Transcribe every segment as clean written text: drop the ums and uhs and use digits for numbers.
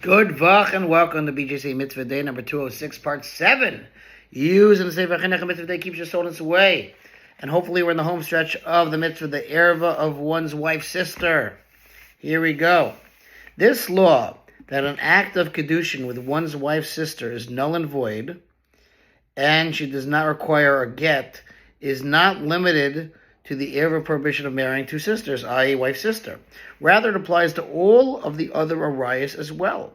Good vach and welcome to BJC Mitzvah Day number 206, part 7. Use in the Sefer HaChinuch Mitzvah Day keeps your soul in its way. And hopefully we're in the home stretch of the mitzvah, the ervah of one's wife's sister. Here we go. This law, that an act of kedushin with one's wife's sister is null and void, and she does not require a get, is not limited to the ervah prohibition of marrying two sisters, i.e. wife-sister. Rather, it applies to all of the other arayas as well.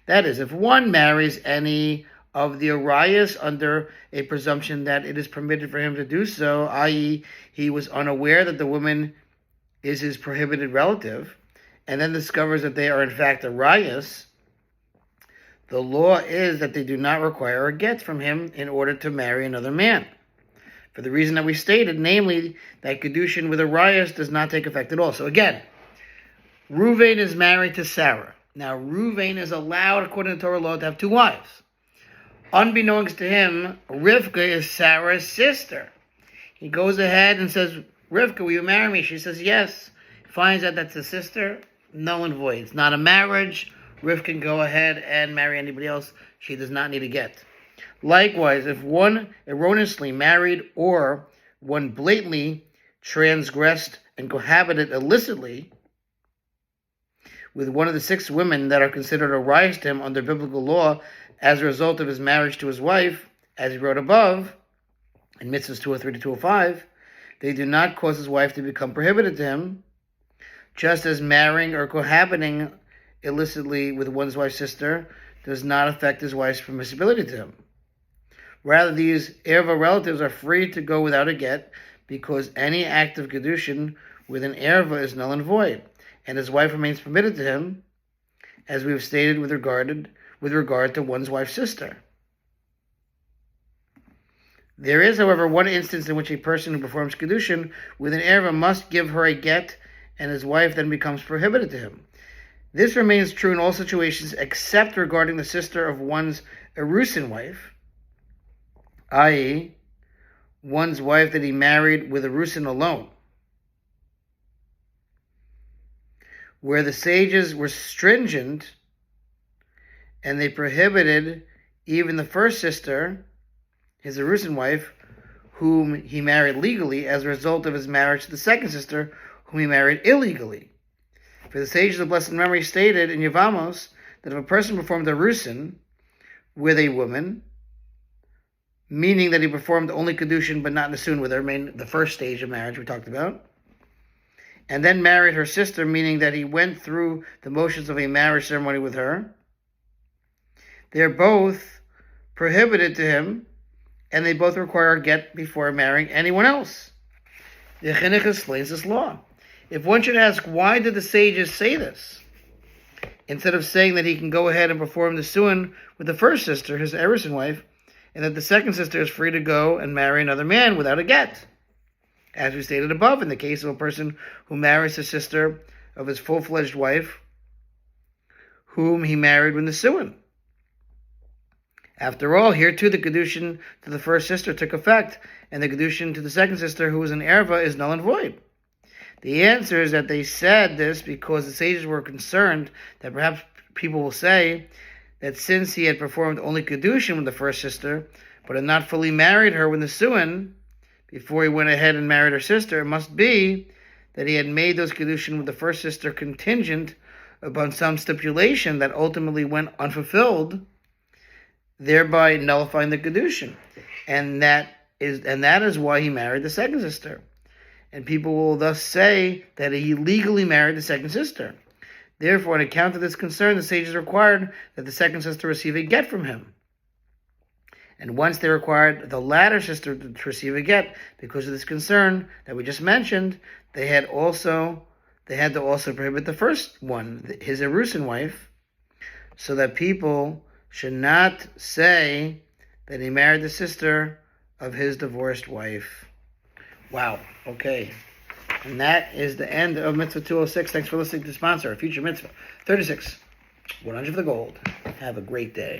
That is, if one marries any of the arayas under a presumption that it is permitted for him to do so, i.e. he was unaware that the woman is his prohibited relative, and then discovers that they are in fact arayas, the law is that they do not require a get from him in order to marry another man. For the reason that we stated, namely, that kedushin with arayas does not take effect at all. So again, Reuven is married to Sarah. Now, Reuven is allowed, according to Torah law, to have two wives. Unbeknownst to him, Rivka is Sarah's sister. He goes ahead and says, Rivka, will you marry me? She says, yes. Finds out that's a sister, null and void. It's not a marriage. Rivka can go ahead and marry anybody else. She does not need a get. Likewise, if one erroneously married or one blatantly transgressed and cohabited illicitly with one of the 6 women that are considered arayas to him under biblical law as a result of his marriage to his wife, as he wrote above, in Mitzvahs 203 to 205, they do not cause his wife to become prohibited to him, just as marrying or cohabiting illicitly with one's wife's sister does not affect his wife's permissibility to him. Rather, these ervah relatives are free to go without a get because any act of kedushin with an ervah is null and void, and his wife remains permitted to him, as we have stated with regard to one's wife's sister. There is, however, one instance in which a person who performs kedushin with an ervah must give her a get, and his wife then becomes prohibited to him. This remains true in all situations except regarding the sister of one's erusin wife, i.e., one's wife that he married with erusin alone, where the sages were stringent and they prohibited even the first sister, his erusin wife, whom he married legally as a result of his marriage to the second sister, whom he married illegally. For the sages of blessed memory stated in Yevamos that if a person performed erusin with a woman, meaning that he performed only kedushin but not nesuin with her, the first stage of marriage we talked about, and then married her sister, meaning that he went through the motions of a marriage ceremony with her, they're both prohibited to him, and they both require a get before marrying anyone else. The Chinuch explains this law. If one should ask, why did the sages say this? Instead of saying that he can go ahead and perform the nesuin with the first sister, his erusin wife, and that the second sister is free to go and marry another man without a get, as we stated above, in the case of a person who marries the sister of his full-fledged wife, whom he married with nesuin. After all, here too the kedushin to the first sister took effect, and the kedushin to the second sister, who was an ervah, is null and void. The answer is that they said this because the sages were concerned that perhaps people will say that since he had performed only kedushin with the first sister, but had not fully married her with nesuin before he went ahead and married her sister, it must be that he had made those kedushin with the first sister contingent upon some stipulation that ultimately went unfulfilled, thereby nullifying the kedushin, and that is why he married the second sister. And people will thus say that he legally married the second sister. Therefore, on account of this concern, the sages required that the second sister receive a get from him. And once they required the latter sister to receive a get, because of this concern that we just mentioned, they had to also prohibit the first one, his erusin wife, so that people should not say that he married the sister of his divorced wife. Wow. Okay. And that is the end of Mitzvah 206. Thanks for listening to the sponsor, Future Mitzvah 36. 100 for the gold. Have a great day.